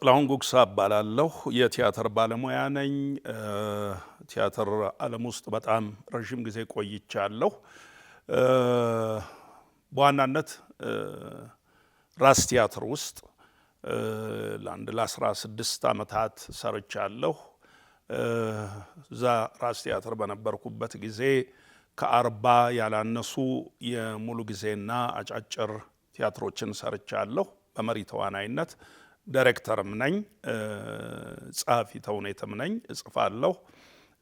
ጥላሁን ጉግሳ እባላለሁ የቲያትር ባለሙያ ነኝ። ቲያትር ዓለም ውስጥ በጣም ረጅም ጊዜ ቆይቻለሁ። በዋናነት ራስ ቲያትር ውስጥ ለአንድ ለ16 ዓመታት ሰርቻለሁ። እዛ ራስ ቲያትር በነበርኩበት ጊዜ ከ40 ያላነሱ የሙሉ ጊዜና አጫጭር ቲያትሮችን ሰርቻለሁ። በመሪ ተዋናይነት ዳይሬክተርም ነኝ፣ ጸሐፊ ተውኔትም ነኝ። እጽፋለሁ፣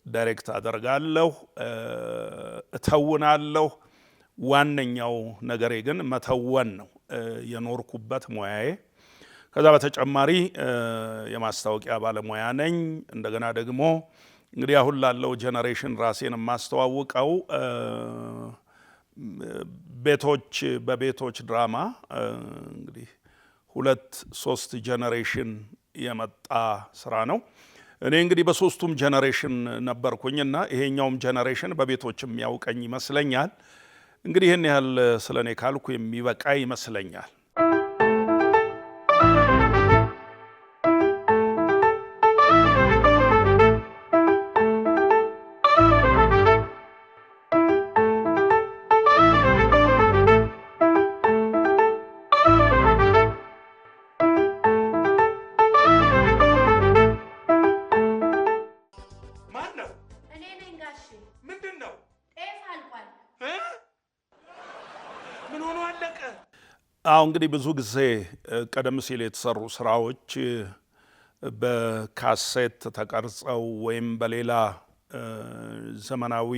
ዳይሬክት አደርጋለሁ፣ እተውናለሁ። ዋነኛው ነገሬ ግን መተወን ነው፣ የኖርኩበት ሙያዬ። ከዛ በተጨማሪ የማስታወቂያ ባለሙያ ነኝ። እንደገና ደግሞ እንግዲህ አሁን ላለው ጄኔሬሽን ራሴን የማስተዋውቀው ቤቶች በቤቶች ድራማ እንግዲህ 2-3 ጄኔሬሽን የመጣ ስራ ነው። እኔ እንግዲህ በሶስቱም ጄኔሬሽን ነበርኩኝና ይሄኛውም ጄኔሬሽን በቤቶችም ያውቀኝ ይመስለኛል። እንግዲህ ይህን ያህል ስለኔ ካልኩ የሚበቃ ይመስለኛል። እንግዲህ ብዙ ጊዜ ቀደም ሲል የተሰሩ ስራዎች በካሴት ተቀርጸው ወይም በሌላ ዘመናዊ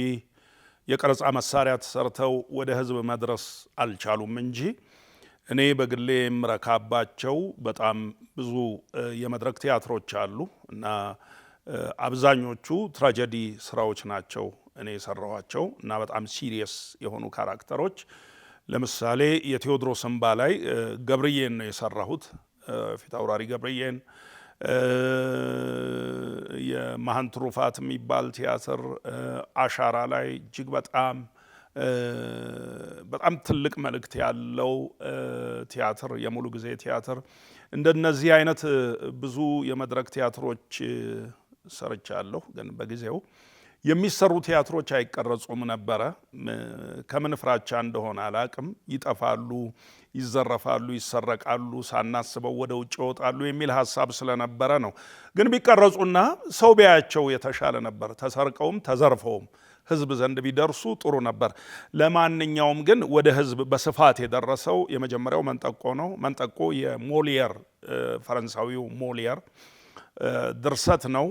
የቀረጻ መሳሪያ ተሰርተው ወደ ህዝብ መድረስ አልቻሉም እንጂ እኔ በግሌ የምረካባቸው በጣም ብዙ የመድረክ ቲያትሮች አሉ እና አብዛኞቹ ትራጀዲ ስራዎች ናቸው እኔ የሰራኋቸው እና በጣም ሲሪየስ የሆኑ ካራክተሮች። ለምሳሌ የቴዎድሮስ እንባ ላይ ገብርዬን ነው የሰራሁት፣ ፊት አውራሪ ገብርዬን። የመሃን ትሩፋት የሚባል ቲያትር አሻራ ላይ እጅግ በጣም ትልቅ መልእክት ያለው ቲያትር፣ የሙሉ ጊዜ ቲያትር። እንደነዚህ አይነት ብዙ የመድረክ ቲያትሮች ሰርቻለሁ። ግን በጊዜው የሚሰሩ ቲያትሮች አይቀረጹም ነበረ። ከምን ፍራቻ እንደሆነ አላቅም። ይጠፋሉ፣ ይዘረፋሉ፣ ይሰረቃሉ፣ ሳናስበው ወደ ውጭ ይወጣሉ የሚል ሀሳብ ስለነበረ ነው። ግን ቢቀረጹና ሰው ቢያያቸው የተሻለ ነበር። ተሰርቀውም ተዘርፈውም ህዝብ ዘንድ ቢደርሱ ጥሩ ነበር። ለማንኛውም ግን ወደ ህዝብ በስፋት የደረሰው የመጀመሪያው መንጠቆ ነው። መንጠቆ የሞሊየር ፈረንሳዊው ሞሊየር ድርሰት ነው።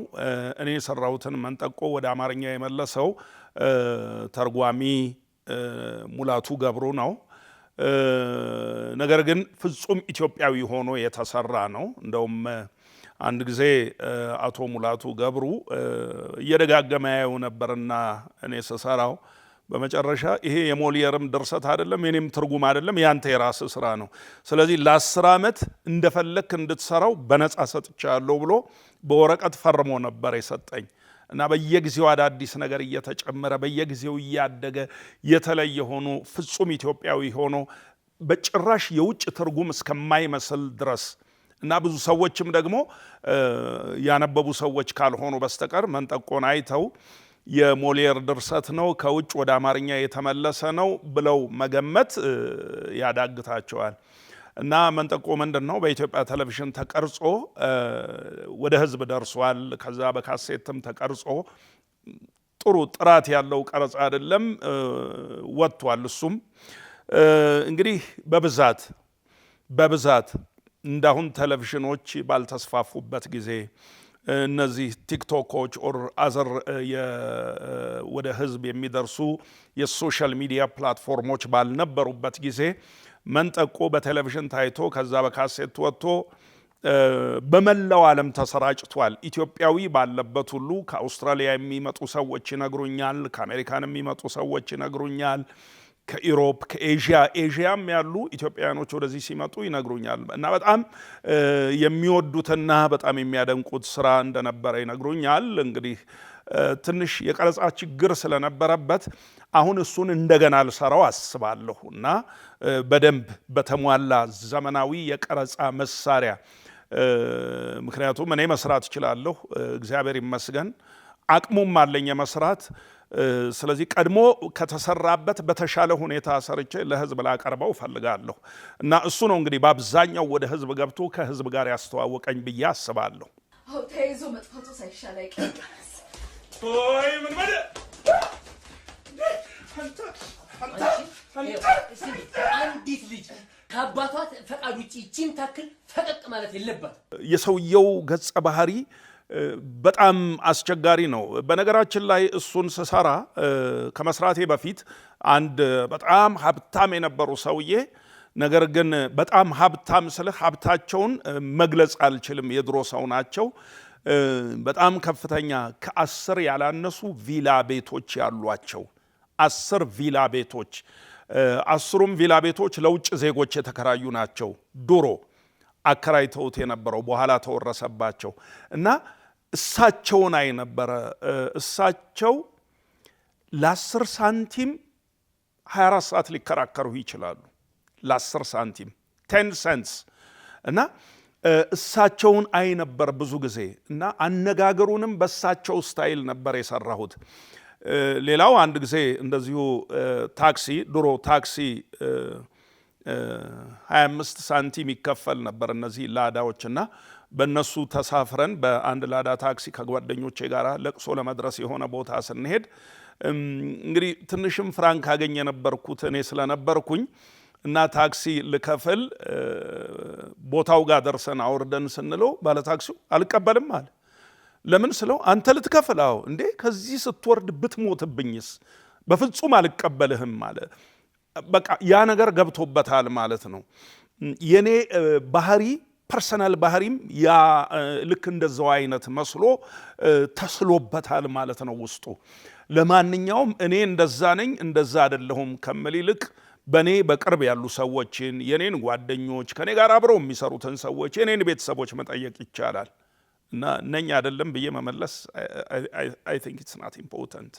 እኔ የሰራሁትን መንጠቆ ወደ አማርኛ የመለሰው ተርጓሚ ሙላቱ ገብሩ ነው። ነገር ግን ፍጹም ኢትዮጵያዊ ሆኖ የተሰራ ነው። እንደውም አንድ ጊዜ አቶ ሙላቱ ገብሩ እየደጋገመ ያየው ነበርና እኔ ስሰራው በመጨረሻ ይሄ የሞሊየርም ድርሰት አይደለም፣ የኔም ትርጉም አይደለም፣ ያንተ የራስ ስራ ነው። ስለዚህ ለ10 ዓመት እንደፈለክ እንድትሰራው በነፃ ሰጥቻለሁ ብሎ በወረቀት ፈርሞ ነበር የሰጠኝ እና በየጊዜው አዳዲስ ነገር እየተጨመረ በየጊዜው እያደገ የተለየ ሆኖ ፍጹም ኢትዮጵያዊ ሆኖ በጭራሽ የውጭ ትርጉም እስከማይመስል ድረስ እና ብዙ ሰዎችም ደግሞ ያነበቡ ሰዎች ካልሆኑ በስተቀር መንጠቆን አይተው የሞሊየር ድርሰት ነው ከውጭ ወደ አማርኛ የተመለሰ ነው ብለው መገመት ያዳግታቸዋል። እና መንጠቆ ምንድነው? በኢትዮጵያ ቴሌቪዥን ተቀርጾ ወደ ህዝብ ደርሷል። ከዛ በካሴትም ተቀርጾ ጥሩ ጥራት ያለው ቀረጻ አይደለም ወጥቷል። እሱም እንግዲህ በብዛት እንዳሁን ቴሌቪዥኖች ባልተስፋፉበት ጊዜ እነዚህ ቲክቶኮች ኦር አዘር ወደ ህዝብ የሚደርሱ የሶሻል ሚዲያ ፕላትፎርሞች ባልነበሩበት ጊዜ መንጠቆ በቴሌቪዥን ታይቶ ከዛ በካሴት ወጥቶ በመላው ዓለም ተሰራጭቷል። ኢትዮጵያዊ ባለበት ሁሉ ከአውስትራሊያ የሚመጡ ሰዎች ይነግሩኛል፣ ከአሜሪካን የሚመጡ ሰዎች ይነግሩኛል፣ ከኢሮፕ ከኤዥያም ያሉ ኢትዮጵያውያኖች ወደዚህ ሲመጡ ይነግሩኛል እና በጣም የሚወዱትና በጣም የሚያደንቁት ስራ እንደነበረ ይነግሩኛል። እንግዲህ ትንሽ የቀረጻ ችግር ስለነበረበት አሁን እሱን እንደገና ልሰራው አስባለሁ እና በደንብ በተሟላ ዘመናዊ የቀረጻ መሳሪያ ምክንያቱም እኔ መስራት እችላለሁ እግዚአብሔር ይመስገን አቅሙም አለኝ መስራት ስለዚህ ቀድሞ ከተሰራበት በተሻለ ሁኔታ ሰርቼ ለህዝብ ላቀርበው ፈልጋለሁ እና እሱ ነው እንግዲህ በአብዛኛው ወደ ህዝብ ገብቶ ከህዝብ ጋር ያስተዋወቀኝ ብዬ አስባለሁ አው ተይዞ መጥፋቱ ሳይሻል አይቀርም ኦይ ምን ማለት አንዲት ልጅ ከአባቷ ፈቃድ ውጪ እቺን ታክል ፈቀቅ ማለት የለባት የሰውየው ገጸ ባህሪ በጣም አስቸጋሪ ነው በነገራችን ላይ እሱን ሰሳራ ከመስራቴ በፊት አንድ በጣም ሀብታም የነበሩ ሰውዬ ነገር ግን በጣም ሀብታም ስለ ሀብታቸውን መግለጽ አልችልም የድሮ ሰው ናቸው በጣም ከፍተኛ ከ10 ያላነሱ ቪላ ቤቶች ያሏቸው 10 ቪላ ቤቶች 10ሩም ቪላ ቤቶች ለውጭ ዜጎች የተከራዩ ናቸው ድሮ አከራይተውት የነበረው በኋላ ተወረሰባቸው እና እሳቸውን አይነበረ እሳቸው ለ10 ሳንቲም 24 ሰዓት ሊከራከሩ ይችላሉ ለ10 ሳንቲም 10 cents እና እሳቸውን አይነበር ብዙ ጊዜ እና አነጋገሩንም በእሳቸው ስታይል ነበር የሰራሁት ሌላው አንድ ጊዜ እንደዚሁ ታክሲ ድሮ ታክሲ 25 ሳንቲም ይከፈል ነበር እነዚህ ላዳዎችና በእነሱ ተሳፍረን በአንድ ላዳ ታክሲ ከጓደኞቼ ጋር ለቅሶ ለመድረስ የሆነ ቦታ ስንሄድ እንግዲህ ትንሽም ፍራንክ አገኘ ነበርኩት እኔ ስለነበርኩኝ እና ታክሲ ልከፍል ቦታው ጋር ደርሰን አውርደን ስንለው ባለ ታክሲው አልቀበልም አለ ለምን ስለው አንተ ልትከፍላው እንዴ ከዚህ ስትወርድ ብትሞትብኝስ በፍጹም አልቀበልህም አለ በቃ ያ ነገር ገብቶበታል ማለት ነው የኔ ባህሪ ፐርሰናል ባህሪም ያ ልክ እንደዛው አይነት መስሎ ተስሎበታል ማለት ነው ውስጡ ለማንኛውም እኔ እንደዛ ነኝ እንደዛ አይደለሁም ከመልልቅ በኔ በቅርብ ያሉ ሰዎችን የኔን ጓደኞች ከኔ ጋር አብረው የሚሰሩትን ሰዎች የኔን ቤተሰቦች መጠየቅ ይቻላል እና ነኝ አይደለም ብዬ መመለስ I think it's not important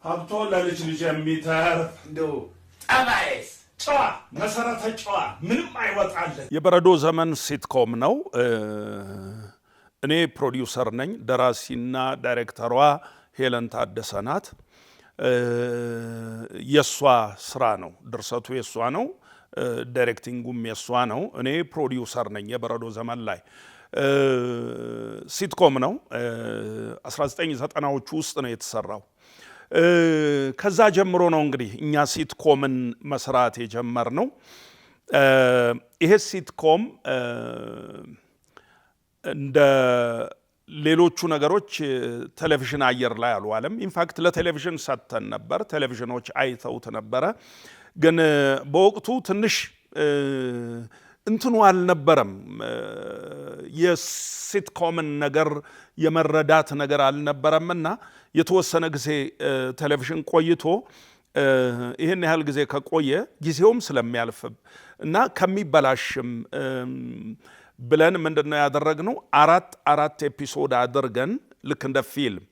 ሀብቶ ለልጅ ልጅ የሚተርፍ እንደው ጠባይስ ጨዋ መሰረተ ጨዋ ምንም አይወጣለት የበረዶ ዘመን ሲትኮም ነው እኔ ፕሮዲውሰር ነኝ ደራሲና ዳይሬክተሯ ሄለን ታደሰ ናት የሷ ስራ ነው ድርሰቱ የሷ ነው ዳይሬክቲንጉም የሷ ነው እኔ ፕሮዲውሰር ነኝ የበረዶ ዘመን ላይ ሲትኮም ነው 1990ዎቹ ውስጥ ነው የተሰራው ከዛ ጀምሮ ነው እንግዲህ እኛ ሲትኮምን መስራት የጀመርነው ይሄ ሲትኮም እንደ ሌሎቹ ነገሮች ቴሌቪዥን አየር ላይ አልዋለም ኢንፋክት ለቴሌቪዥን ሰጥተን ነበር ቴሌቪዥኖች አይተውት ነበር ግን በወቅቱ ትንሽ እንትኑ አልነበረም የሲትኮምን ነገር የመረዳት ነገር አልነበረምና የተወሰነ ጊዜ ቴሌቪዥን ቆይቶ ይሄን ያህል ጊዜ ከቆየ ጊዜውም ስለሚያልፍ እና ከሚበላሽም ብለን ምንድነው ያደረግነው አራት ኤፒሶድ አድርገን ልክ እንደ ፊልም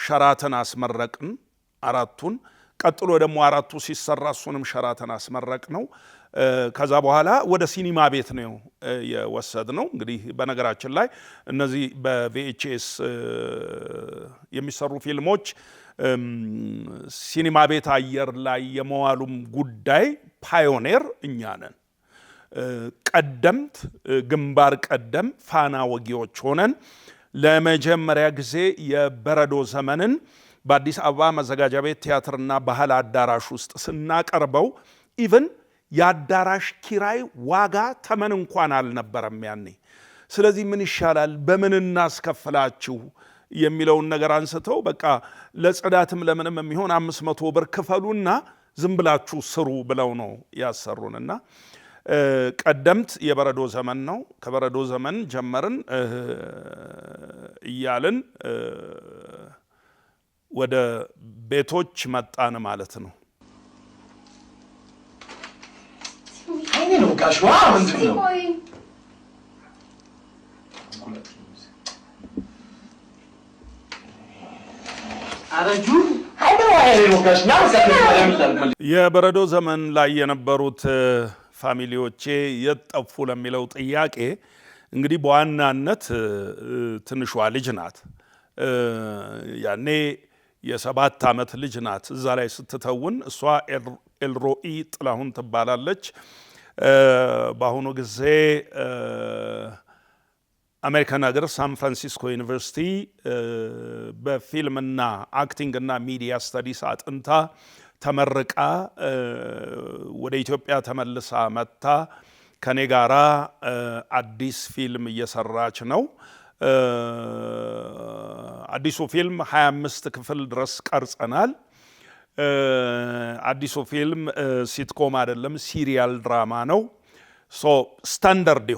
ሸራተን አስመረቅን አራቱን ቀጥሎ ደግሞ አራቱ ሲሰራ እሱንም ሸራተን አስመረቅነው ከዛ በኋላ ወደ ሲኒማ ቤት ነው የወሰድነው እንግዲህ በነገራችን ላይ እነዚህ በቪኤችኤስ የሚሰሩ ፊልሞች ሲኒማ ቤት አየር ላይ የመዋሉም ጉዳይ ፓዮኔር እኛ ነን ቀደምት ግንባር ቀደም ፋና ወጊዎች ሆነን ለመጀመሪያ ጊዜ የበረዶ ዘመንን በአዲስ አበባ መዘጋጃ ቤት ቲያትርና ባህል አዳራሽ ውስጥ ስናቀርበው ኢቭን ያዳራሽ ኪራይ ዋጋ ተመን እንኳን አልነበረም ያኔ ስለዚህ ምን ይሻላል በምን እናስከፍላችሁ የሚለውን ነገር አንስተው በቃ ለጽዳትም ለምንም የሚሆን 500 ብር ክፈሉና ዝም ብላችሁ ስሩ ብለው ነው ያሰሩንና ቀደምት የበረዶ ዘመን ነው ከበረዶ ዘመን ጀመርን እያልን ወደ ቤቶች መጣን ማለት ነው አይኔ ነው ጋሽዋ ምንድነው አረጁ አይኔ ነው ጋሽና የበረዶ ዘመን ላይ የነበሩት ፋሚሊዎቼ የጠፉ ለሚለው ጥያቄ እንግዲህ በዋናነት ትንሿ ልጅ ናት። ያኔ የ7 ዓመት ልጅ ናት እዛ ላይ ስትተውን። እሷ ኤልሮኢ ጥላሁን ትባላለች። በአሁኑ ጊዜ አሜሪካን ሀገር ሳን ፍራንሲስኮ ዩኒቨርሲቲ በፊልምና አክቲንግና ሚዲያ ስተዲስ አጥንታ ተመርቃ ወደ ኢትዮጵያ ተመልሳ መጥታ ከኔ ጋራ አዲስ ፊልም እየሰራች ነው። አዲሱ ፊልም 25 ክፍል ድረስ ቀርጸናል። አዲሱ ፊልም ሲትኮም አይደለም፣ ሲሪያል ድራማ ነው። ስታንዳርድ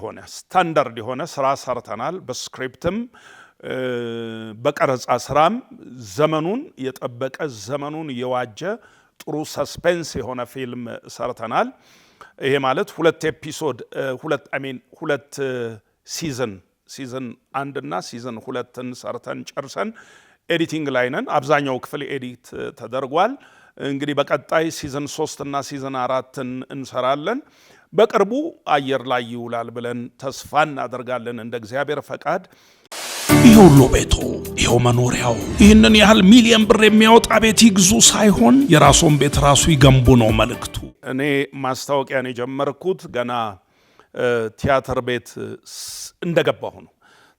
የሆነ ስራ ሰርተናል። በስክሪፕትም በቀረጻ ስራም ዘመኑን የጠበቀ ዘመኑን የዋጀ ጥሩ ሰስፔንስ የሆነ ፊልም ሰርተናል። ይሄ ማለት 2 ኤፒሶድ 2 ሲዝን 1 እና ሲዝን 2ን ሰርተን ጨርሰን ኤዲቲንግ ላይ ነን። አብዛኛው ክፍል ኤዲት ተደርጓል። እንግዲህ በቀጣይ ሲዝን 3 እና ሲዝን 4ን እንሰራለን። በቅርቡ አየር ላይ ይውላል ብለን ተስፋ እናደርጋለን እንደ እግዚአብሔር ፈቃድ። ይሄው ሁሉ ቤቱ፣ ይሄው መኖሪያው፣ ይህንን ያህል ሚሊዮን ብር የሚያወጣ ቤት ይግዙ ሳይሆን የራስዎን ቤት ራሱ ይገንቡ ነው መልእክቱ። እኔ ማስታወቂያን የጀመርኩት ገና ቲያትር ቤት እንደገባሁ ነው።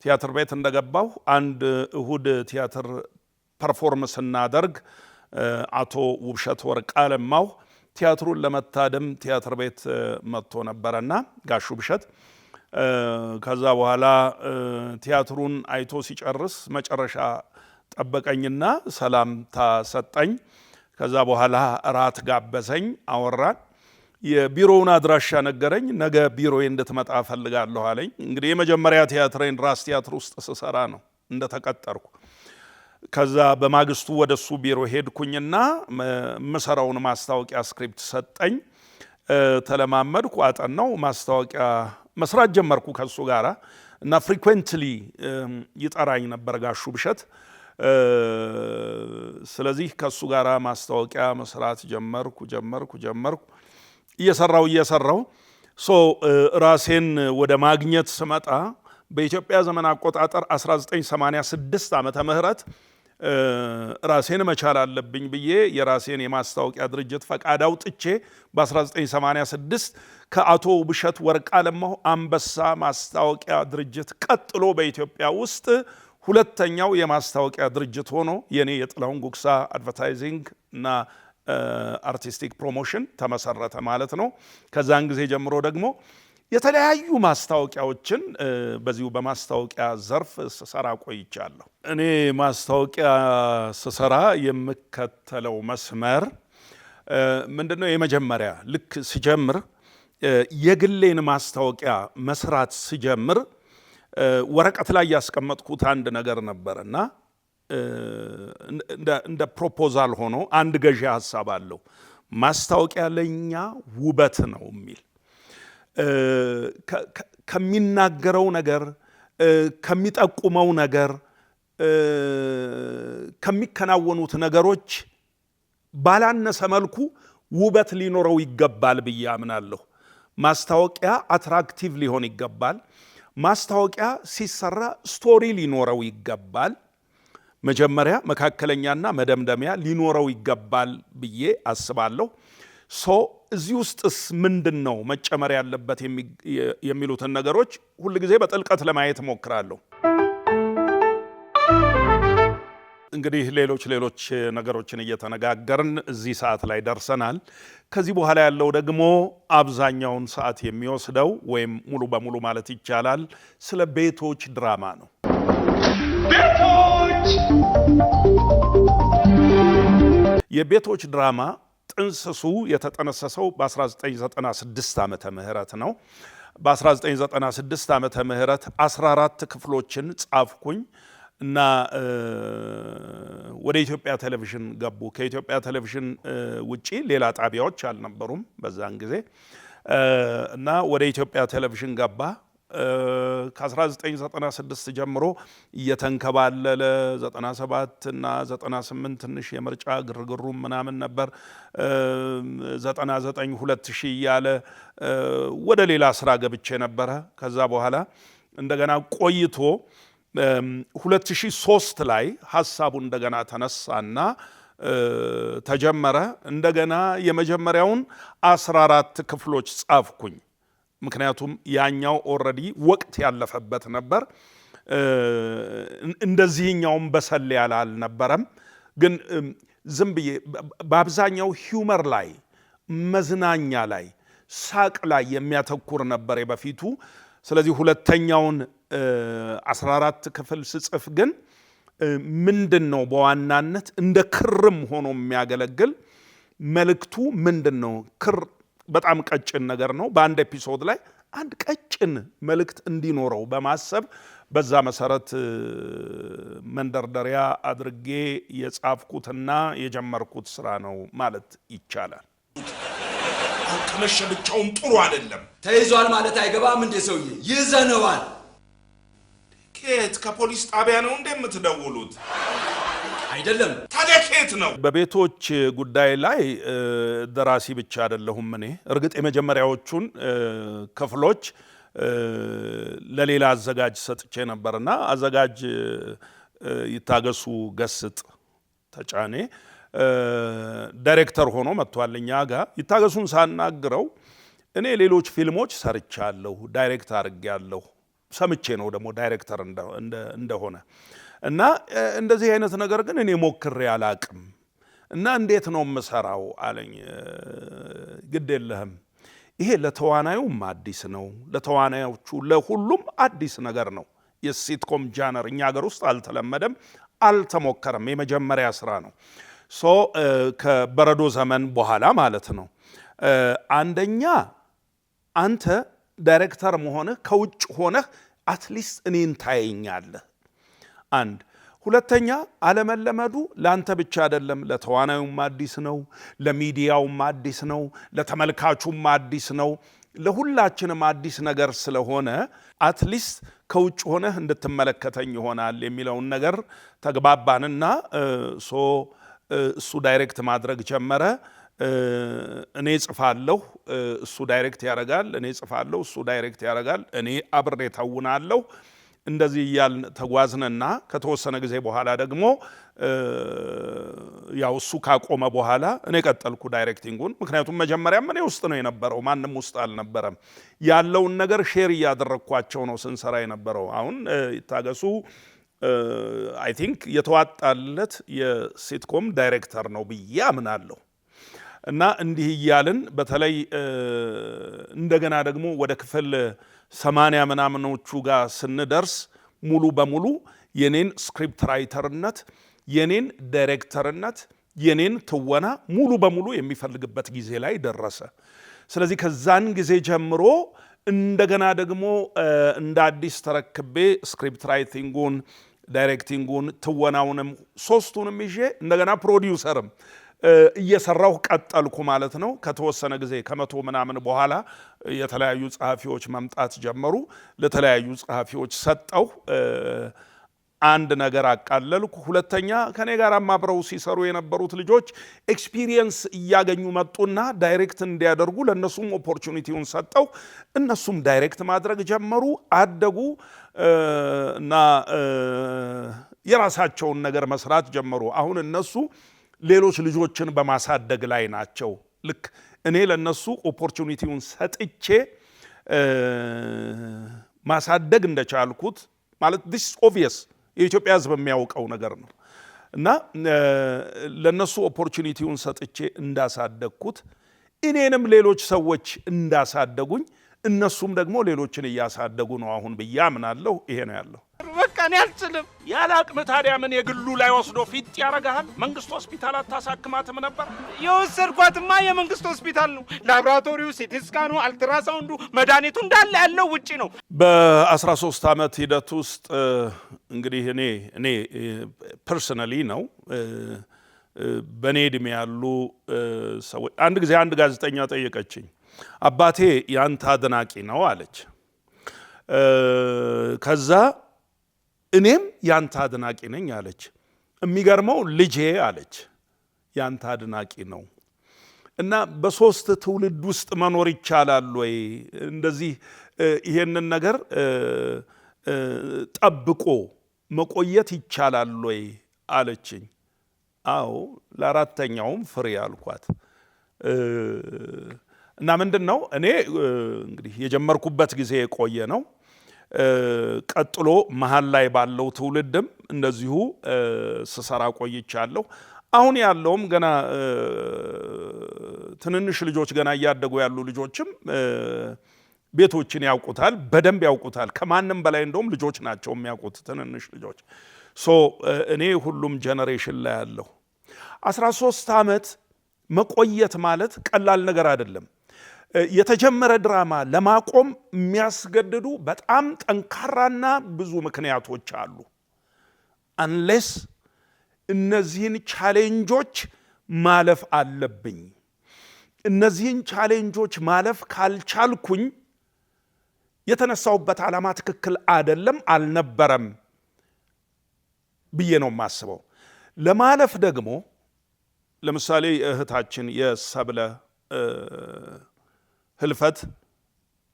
ቲያትር ቤት እንደገባሁ አንድ እሁድ ቲያትር ፐርፎርም ስናደርግ አቶ ውብሸት ወርቅአለማው ቲያትሩን ለመታደም ቲያትር ቤት መጥቶ ነበረና ጋሹ ውብሸት ከዛ በኋላ ቲያትሩን አይቶ ሲጨርስ መጨረሻ ጠበቀኝና ሰላምታ ሰጠኝ። ከዛ በኋላ እራት ጋበዘኝ፣ አወራን። የቢሮውን አድራሻ ነገረኝ። ነገ ቢሮዬ እንድትመጣ ፈልጋለሁ አለኝ። እንግዲህ የመጀመሪያ ቲያትሬን ራስ ቲያትር ውስጥ ስሰራ ነው እንደተቀጠርኩ። ከዛ በማግስቱ ወደሱ ቢሮ ሄድኩኝና ምሰራውን ማስታወቂያ ስክሪፕት ሰጠኝ። ተለማመድኩ፣ አጠናው፣ ማስታወቂያ መስራት ጀመርኩ ከሱ ጋራ እና ፍሪኩዌንትሊ ይጠራኝ ነበር ጋሹ ውብሸት። ስለዚህ ከሱ ጋራ ማስታወቂያ መስራት ጀመርኩ። እየሰራው ራሴን ወደ ማግኘት ስመጣ በኢትዮጵያ ዘመን አቆጣጠር 1986 ዓመተ ምህረት ራሴን መቻል አለብኝ ብዬ የራሴን የማስታወቂያ ድርጅት ፈቃድ አውጥቼ በ1986 ከአቶ ውብሸት ወርቅአለማው አንበሳ ማስታወቂያ ድርጅት ቀጥሎ በኢትዮጵያ ውስጥ ሁለተኛው የማስታወቂያ ድርጅት ሆኖ የኔ የጥላሁን ጉግሳ አድቨርታይዚንግ እና አርቲስቲክ ፕሮሞሽን ተመሰረተ ማለት ነው። ከዛን ጊዜ ጀምሮ ደግሞ የተለያዩ ማስታወቂያዎችን በዚሁ በማስታወቂያ ዘርፍ ስሰራ ቆይቻለሁ። እኔ ማስታወቂያ ስሰራ የምከተለው መስመር ምንድነው? የመጀመሪያ ልክ ስጀምር የግሌን ማስታወቂያ መስራት ስጀምር ወረቀት ላይ ያስቀመጥኩት አንድ ነገር ነበርና እንደ ፕሮፖዛል ሆኖ አንድ ገዢ ሐሳብ አለው። ማስታወቂያ ለኛ ውበት ነው የሚል ከሚናገረው ነገር ከሚጠቁመው ነገር ከሚከናወኑት ነገሮች ባላነሰ መልኩ ውበት ሊኖረው ይገባል ብዬ አምናለሁ። ማስታወቂያ አትራክቲቭ ሊሆን ይገባል። ማስታወቂያ ሲሰራ ስቶሪ ሊኖረው ይገባል። መጀመሪያ መካከለኛና መደምደሚያ ሊኖረው ይገባል ብዬ አስባለሁ። እዚህ ውስጥስ ምንድነው መጨመር ያለበት የሚሉትን ነገሮች ሁሉ ጊዜ በጥልቀት ለማየት ሞክራለሁ። እንግዲህ ሌሎች ነገሮችን እየተነጋገርን እዚህ ሰዓት ላይ ደርሰናል። ከዚህ በኋላ ያለው ደግሞ አብዛኛውን ሰዓት የሚወስደው ወይም ሙሉ በሙሉ ማለት ይቻላል ስለ ቤቶች ድራማ ነው። የቤቶች ድራማ ጥንስሱ የተጠነሰሰው በ1996 ዓመተ ምህረት ነው። በ1996 ዓመተ ምህረት 14 ክፍሎችን ጻፍኩኝ እና ወደ ኢትዮጵያ ቴሌቪዥን ገቡ። ከኢትዮጵያ ቴሌቪዥን ውጪ ሌላ ጣቢያዎች አልነበሩም በዛን ጊዜ እና ወደ ኢትዮጵያ ቴሌቪዥን ገባ። ከ1996 ጀምሮ እየተንከባለለ 97 እና 98 ትንሽ የምርጫ ግርግሩም ምናምን ነበር 99 2000 እያለ ወደ ሌላ ስራ ገብቼ ነበረ ከዛ በኋላ እንደገና ቆይቶ 2003 ላይ ሐሳቡ እንደገና ተነሳና ተጀመረ እንደገና የመጀመሪያውን 14 ክፍሎች ጻፍኩኝ ምክንያቱም ያኛው ኦሬዲ ወቅት ያለፈበት ነበር እንደዚህኛውም በሰል ያለ አልነበረም ግን ዝም ብዬ በአብዛኛው ሂዩመር ላይ መዝናኛ ላይ ሳቅ ላይ የሚያተኩር ነበር በፊቱ ስለዚህ ሁለተኛውን 14 ክፍል ስጽፍ ግን ምንድነው በዋናነት እንደ ክርም ሆኖ የሚያገለግል መልእክቱ ምንድነው ክር በጣም ቀጭን ነገር ነው በአንድ ኤፒሶድ ላይ አንድ ቀጭን መልእክት እንዲኖረው በማሰብ በዛ መሰረት መንደርደሪያ አድርጌ የጻፍኩትና የጀመርኩት ስራ ነው ማለት ይቻላል ከመሸ ብቻውን ጥሩ አይደለም ተይዟል ማለት አይገባም እንደ ሰውዬ ይዘነዋል ከየት ከፖሊስ ጣቢያ ነው እንደምትደውሉት አይደለም ታደከት ነው በቤቶች ጉዳይ ላይ ደራሲ ብቻ አይደለሁም እኔ እርግጥ የመጀመሪያዎቹን ክፍሎች ለሌላ አዘጋጅ ሰጥቼ ነበርና አዘጋጅ ይታገሱ ገስጥ ተጫኔ ዳይሬክተር ሆኖ መጥቷልኛ ጋር ይታገሱን ሳናግረው እኔ ሌሎች ፊልሞች ሰርቻለሁ ዳይሬክት አድርጌያለሁ ሰምቼ ነው ደግሞ ዳይሬክተር እንደሆነ እና እንደዚህ አይነት ነገር ግን እኔ ሞክሬ አላቅም እና እንዴት ነው መሰራው አለኝ ግድ የለህም ይሄ ለተዋናዩም አዲስ ነው ለተዋናዮቹ ለሁሉም አዲስ ነገር ነው የሲትኮም ጃነር እኛ ሀገር ውስጥ አልተለመደም አልተሞከረም የመጀመሪያ ስራ ነው ሶ ከበረዶ ዘመን በኋላ ማለት ነው አንደኛ አንተ ዳይሬክተር መሆንህ ከውጭ ሆነህ አትሊስት እኔን ታየኛለህ አንድ ሁለተኛ አለመለመዱ ላንተ ብቻ አይደለም ለተዋናዩም አዲስ ነው ለሚዲያውም አዲስ ነው ለተመልካቹም አዲስ ነው ለሁላችንም አዲስ ነገር ስለሆነ አትሊስት ከውጭ ሆነህ እንድትመለከተኝ ይሆናል የሚለውን ነገር ተግባባንና እሱ ዳይሬክት ማድረግ ጀመረ እኔ ጽፋለሁ እሱ ዳይሬክት ያረጋል እኔ ጽፋለሁ እሱ ዳይሬክት ያረጋል እኔ አብሬ ተውናለሁ እንደዚህ ያል ተጓዝነና ከተወሰነ ጊዜ በኋላ ደግሞ ያው እሱ ካቆመ በኋላ እኔ ቀጠልኩ ዳይሬክቲንጉን ምክንያቱም መጀመሪያም እኔ ውስጥ ነው የነበረው ማንንም ውስጥ አልነበረም ያለውን ነገር ሼር ያደረኳቸው ነው ስንሰራ የነበረው አሁን ይታገሱ አይ ቲንክ የተዋጣለት የሲትኮም ዳይሬክተር ነው ብያምናለሁ እና እንዲህ ይያልን በተለይ እንደገና ደግሞ ወደ ክፍል 80 ምናምኖቹ ጋር ስንደርስ ሙሉ በሙሉ የኔን ስክሪፕት ራይተርነት የኔን ዳይሬክተርነት የኔን ትወና ሙሉ በሙሉ የሚፈልግበት ጊዜ ላይ ደረሰ ስለዚህ ከዛን ጊዜ ጀምሮ እንደገና ደግሞ እንደ አዲስ ተረክቤ ስክሪፕት ራይቲንጉን ዳይሬክቲንጉን ትወናውንም ሶስቱንም ይዤ እንደገና ፕሮዲዩሰርም እየሰራው ቀጠልኩ ማለት ነው ከተወሰነ ጊዜ ከመቶ ምናምን በኋላ የተለያዩ ጸሐፊዎች መምጣት ጀመሩ ለተለያዩ ጸሐፊዎች ሰጠው አንድ ነገር አቃለልኩ ሁለተኛ ከኔ ጋር አብረው ሲሰሩ የነበሩት ልጆች ኤክስፒሪየንስ እያገኙ መጡና ዳይሬክት እንዲያደርጉ ለነሱም ኦፖርቹኒቲውን ሰጠው እነሱም ዳይሬክት ማድረግ ጀመሩ አደጉ እና የራሳቸውን ነገር መስራት ጀመሩ አሁን እነሱ ሌሎች ልጆችን በማሳደግ ላይ ናቸው ልክ እኔ ለነሱ ኦፖርቹኒቲውን ሰጥቼ ማሳደግ እንደቻልኩት ማለት this obvious የኢትዮጵያ ሕዝብ የሚያውቀው ነገር ነው እና ለነሱ ኦፖርቹኒቲውን ሰጥቼ እንዳሳደግኩት እኔንም ሌሎች ሰዎች እንዳሳደጉኝ እነሱም ደግሞ ሌሎችን እያሳደጉ ነው አሁን በያምናለሁ ይሄ ነው ያለው በቃ እኔ አልችልም ያለ አቅም ታዲያ ምን የግሉ ላይ ወስዶ ፊት ያረጋል መንግስት ሆስፒታል አታሳክማትም ነበር የወሰድኳትማ የመንግስት ሆስፒታል ነው ላብራቶሪው ሲቲ ስካኑ አልትራሳውንዱ መድኃኒቱ እንዳለ ያለው ውጪ ነው በ13 ዓመት ሂደት ውስጥ እንግዲህ እኔ ፐርሰናሊ ነው በኔ እድሜ ያሉ ሰዎች አንድ ጊዜ አንድ ጋዜጠኛ ጠየቀችኝ አባቴ ያንተ አድናቂ ነው አለች ከዛ እኔም ያንተ አድናቂ ነኝ አለች። የሚገርመው ልጄ አለች ያንተ አድናቂ ነው እና በሶስት ትውልድ ውስጥ መኖር ይቻላል ወይ እንደዚህ ይሄንን ነገር ጠብቆ መቆየት ይቻላል ወይ አለችኝ። አዎ ለአራተኛውም ፍሬ አልኳት። እና ምንድነው እኔ እንግዲህ የጀመርኩበት ጊዜ የቆየ ነው። ቀጥሎ መሃል ላይ ባለው ትውልድም እንደዚሁ ስሰራ ቆይቻለሁ። አሁን ያለውም ገና ትንንሽ ልጆች ገና እያደጉ ያሉ ልጆችም ቤቶችን ያውቁታል፣ በደንብ ያውቁታል። ከማንም በላይ እንደውም ልጆች ናቸው የሚያውቁት ትንንሽ ልጆች። እኔ ሁሉም ጄኔሬሽን ላይ ያለሁ 13 ዓመት መቆየት ማለት ቀላል ነገር አይደለም። የተጀመረ ድራማ ለማቆም የሚያስገድዱ በጣም ጠንካራና ብዙ ምክንያቶች አሉ። አንሌስ እነዚህን ቻሌንጆች ማለፍ አለብኝ። እነዚህን ቻሌንጆች ማለፍ ካልቻልኩኝ የተነሳውበት ዓላማ ትክክል አይደለም አልነበረም ብዬ ነው የማስበው። ለማለፍ ደግሞ ለምሳሌ እህታችን የሰብለ ህልፈት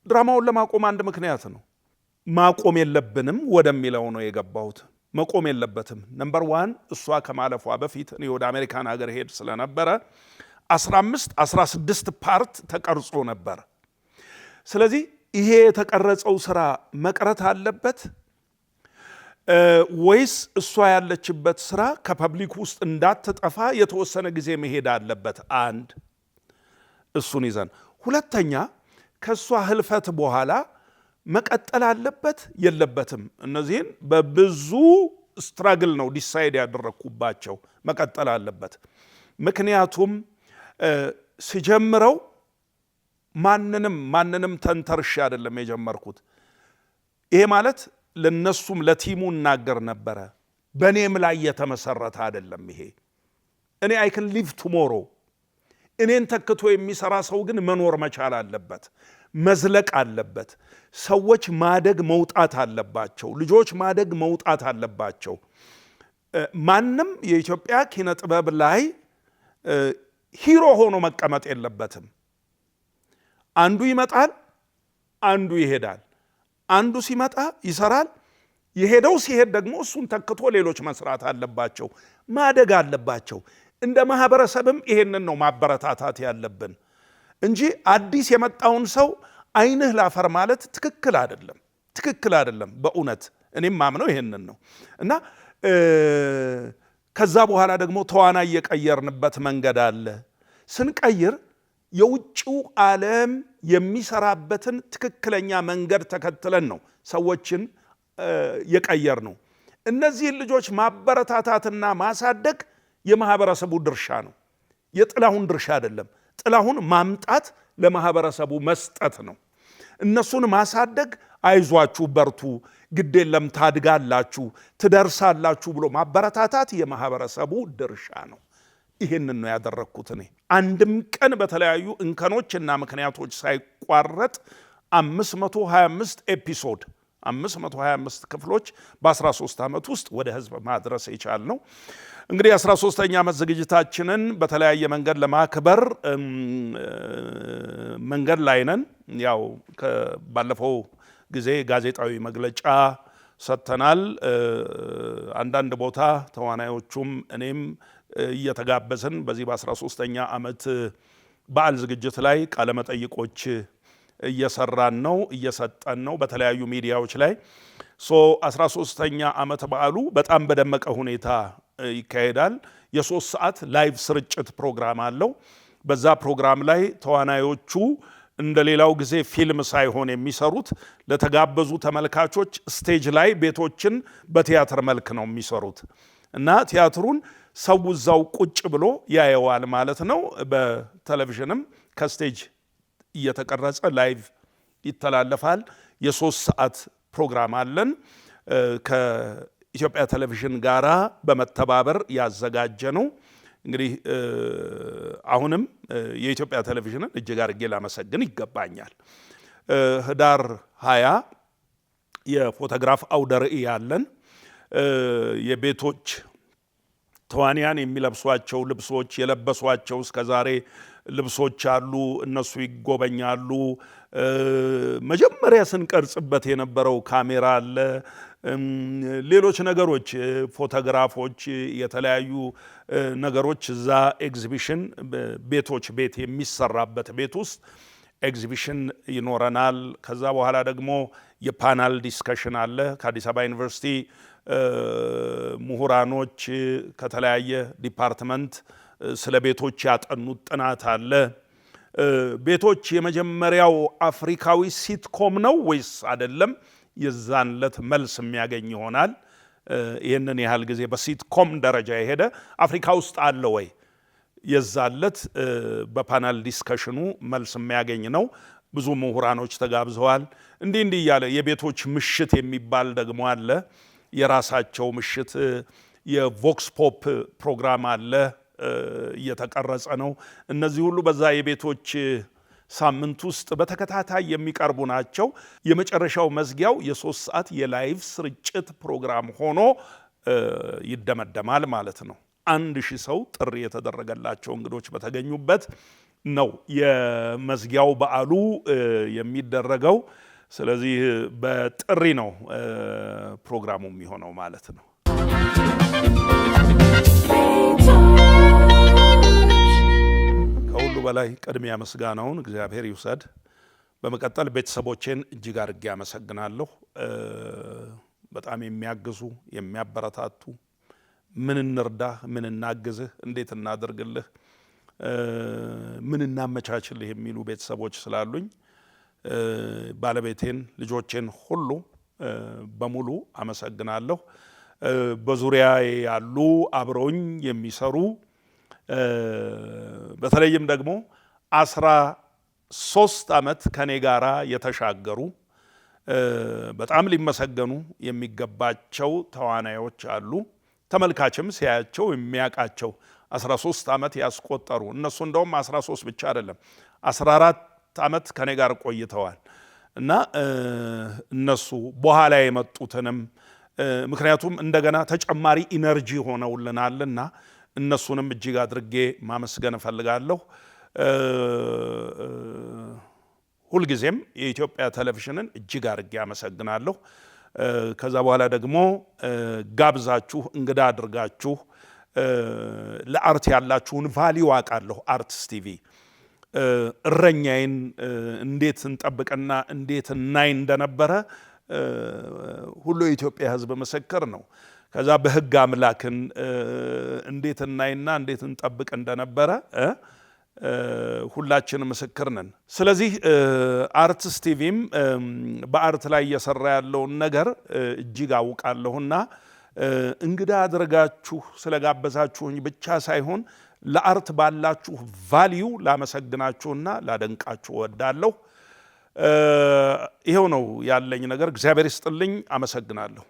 ድራማውን ለማቆም አንድ ምክንያት ነው። ማቆም የለብንም ወደሚለው ነው የገባሁት። መቆም የለበትም። ነምበር 1 እሷ ከማለፏ በፊት እኔ ወደ አሜሪካን ሀገር ሄድ ስለነበረ 16 ፓርት ተቀርጾ ነበር። ስለዚህ ይሄ የተቀረጸው ስራ መቅረት አለበት ወይስ እሷ ያለችበት ስራ ከፐብሊክ ውስጥ እንዳትጠፋ የተወሰነ ጊዜ መሄድ አለበት? አንድ እሱን ይዘን፣ ሁለተኛ ከሷ ህልፈት በኋላ መቀጠል አለበት የለበትም? እነዚህን በብዙ ስትራግል ነው ዲሳይድ ያደረኩባቸው። መቀጠል አለበት። ምክንያቱም ሲጀምረው ማንንም ተንተርሽ አይደለም የጀመርኩት። ይሄ ማለት ለነሱም ለቲሙ እናገር ነበረ። በኔም ላይ የተመሰረተ አይደለም ይሄ። እኔ አይ ካን ሊቭ ቱሞሮ። እኔን ተክቶ የሚሰራ ሰው ግን መኖር መቻል አለበት፣ መዝለቅ አለበት። ሰዎች ማደግ መውጣት አለባቸው። ልጆች ማደግ መውጣት አለባቸው። ማንም የኢትዮጵያ ኪነ ጥበብ ላይ ሂሮ ሆኖ መቀመጥ የለበትም። አንዱ ይመጣል፣ አንዱ ይሄዳል። አንዱ ሲመጣ ይሰራል፣ የሄደው ሲሄድ ደግሞ እሱን ተክቶ ሌሎች መስራት አለባቸው፣ ማደግ አለባቸው። እንደ ማህበረሰብም ይሄንን ነው ማበረታታት ያለብን እንጂ አዲስ የመጣውን ሰው አይንህ ላፈር ማለት ትክክል አይደለም። በእውነት እኔም ማምነው ይሄንን ነው። እና ከዛ በኋላ ደግሞ ተዋናይ የቀየርንበት መንገድ አለ። ስንቀይር የውጭው ዓለም የሚሰራበትን ትክክለኛ መንገድ ተከትለን ነው ሰዎችን የቀየር ነው። እነዚህን ልጆች ማበረታታትና ማሳደግ የማህበረሰቡ ድርሻ ነው፣ የጥላሁን ድርሻ አይደለም። ጥላሁን ማምጣት ለማህበረሰቡ መስጠት ነው። እነሱን ማሳደግ፣ አይዟችሁ በርቱ፣ ግዴለም ታድጋላችሁ፣ ትደርሳላችሁ ብሎ ማበረታታት የማህበረሰቡ ድርሻ ነው። ይህንን ነው ያደረግኩት እኔ። አንድም ቀን በተለያዩ እንከኖችና ምክንያቶች ሳይቋረጥ 525 ኤፒሶድ 525 ክፍሎች በ13 ዓመት ውስጥ ወደ ህዝብ ማድረስ የቻል ነው። እንግዲህ 13ኛ ዓመት ዝግጅታችንን በተለያየ መንገድ ለማክበር መንገድ ላይ ነን። ያው ባለፈው ጊዜ ጋዜጣዊ መግለጫ ሰጥተናል። አንዳንድ ቦታ ተዋናዮቹም እኔም እየተጋበዝን በዚህ በ13ኛ ዓመት በዓል ዝግጅት ላይ ቃለመጠይቆች እየሰራን ነው፣ እየሰጠን ነው በተለያዩ ሚዲያዎች ላይ። 13ኛ ዓመት በዓሉ በጣም በደመቀ ሁኔታ ይካሄዳል። የ3 ሰዓት ላይቭ ስርጭት ፕሮግራም አለው። በዛ ፕሮግራም ላይ ተዋናዮቹ እንደ ሌላው ጊዜ ፊልም ሳይሆን የሚሰሩት ለተጋበዙ ተመልካቾች ስቴጅ ላይ ቤቶችን በቲያትር መልክ ነው የሚሰሩት እና ቲያትሩን ሰው እዛው ቁጭ ብሎ ያየዋል ማለት ነው። በቴሌቪዥንም ከስቴጅ እየተቀረጸ ላይቭ ይተላለፋል። የ3 ሰዓት ፕሮግራም አለን ከኢትዮጵያ ቴሌቪዥን ጋራ በመተባበር ያዘጋጀ ነው። እንግዲህ አሁንም የኢትዮጵያ ቴሌቪዥንን እጅግ አድርጌ ላመሰግን ይገባኛል። ህዳር 20 የፎቶግራፍ አውደ ርዕይ ያለን የቤቶች ተዋንያን የሚለብሷቸው ልብሶች የለበሷቸው እስከዛሬ ልብሶች አሉ። እነሱ ይጎበኛሉ። መጀመሪያ ስንቀርጽበት የነበረው ካሜራ አለ። ሌሎች ነገሮች ፎቶግራፎች፣ የተለያዩ ነገሮች እዛ ኤግዚቢሽን ቤት የሚሰራበት ቤት ውስጥ ኤግዚቢሽን ይኖረናል። ከዛ በኋላ ደግሞ የፓናል ዲስከሽን አለ። ከአዲስ አበባ ዩኒቨርሲቲ ምሁራኖች ከተለያየ ዲፓርትመንት ስለ ቤቶች ያጠኑት ጥናት አለ። ቤቶች የመጀመሪያው አፍሪካዊ ሲትኮም ነው ወይስ አይደለም? የዛን ለት መልስ የሚያገኝ ይሆናል። ይህንን ያህል ጊዜ በሲትኮም ደረጃ የሄደ አፍሪካ ውስጥ አለ ወይ? የዛለት በፓናል ዲስከሽኑ መልስ የሚያገኝ ነው። ብዙ ምሁራኖች ተጋብዘዋል። እንዲህ እያለ የቤቶች ምሽት የሚባል ደግሞ አለ። የራሳቸው ምሽት የቮክስ ፖፕ ፕሮግራም አለ፣ እየተቀረጸ ነው። እነዚህ ሁሉ በዛ የቤቶች ሳምንት ውስጥ በተከታታይ የሚቀርቡ ናቸው። የመጨረሻው መዝጊያው የ3 ሰዓት የላይቭ ስርጭት ፕሮግራም ሆኖ ይደመደማል ማለት ነው። 1000 ሰው ጥሪ የተደረገላቸው እንግዶች በተገኙበት ነው የመዝጊያው በዓሉ የሚደረገው። ስለዚህ በጥሪ ነው ፕሮግራሙ የሚሆነው ማለት ነው። ከሁሉ በላይ ቅድሚያ ምስጋናውን እግዚአብሔር ይውሰድ። በመቀጠል ቤተሰቦቼን እጅግ አድርጌ አመሰግናለሁ። በጣም የሚያግዙ የሚያበረታቱ፣ ምን እንርዳህ፣ ምን እናግዝህ፣ እንዴት እናደርግልህ፣ ምን እናመቻችልህ የሚሉ ቤተሰቦች ስላሉኝ ባለቤቴን፣ ልጆቼን ሁሉ በሙሉ አመሰግናለሁ። በዙሪያ ያሉ አብረውኝ የሚሰሩ በተለይም ደግሞ 13 ዓመት ከኔ ጋራ የተሻገሩ በጣም ሊመሰገኑ የሚገባቸው ተዋናዮች አሉ። ተመልካችም ሲያያቸው የሚያውቃቸው 13 ዓመት ያስቆጠሩ እነሱ እንደውም 13 ብቻ አይደለም 14 ዓመት ከኔ ጋር ቆይተዋል እና እነሱ በኋላ የመጡትንም ምክንያቱም እንደገና ተጨማሪ ኢነርጂ ሆነውልናልና እነሱንም እጅግ አድርጌ ማመስገን እፈልጋለሁ። ሁልጊዜም የኢትዮጵያ ቴሌቪዥንን እጅግ አድርጌ አመሰግናለሁ። ከዛ በኋላ ደግሞ ጋብዛችሁ እንግዳ አድርጋችሁ ለአርት ያላችሁን ቫልዩ አውቃለሁ። አርትስ ቲቪ እረኛዬን እንዴት እንጠብቅና እንዴት እናይ እንደነበረ ሁሉ የኢትዮጵያ ሕዝብ ምስክር ነው። ከዛ በሕግ አምላክን እንዴት እናይና እንዴት እንጠብቅ እንደነበረ ሁላችን ምስክር ነን። ስለዚህ አርትስ ቲቪም በአርት ላይ እየሰራ ያለውን ነገር እጅግ አውቃለሁና እንግዳ አድርጋችሁ ስለጋበዛችሁኝ ብቻ ሳይሆን ለአርት ባላችሁ ቫልዩ ላመሰግናችሁና ላደንቃችሁ እወዳለሁ። ይሄው ነው ያለኝ ነገር። እግዚአብሔር ይስጥልኝ። አመሰግናለሁ።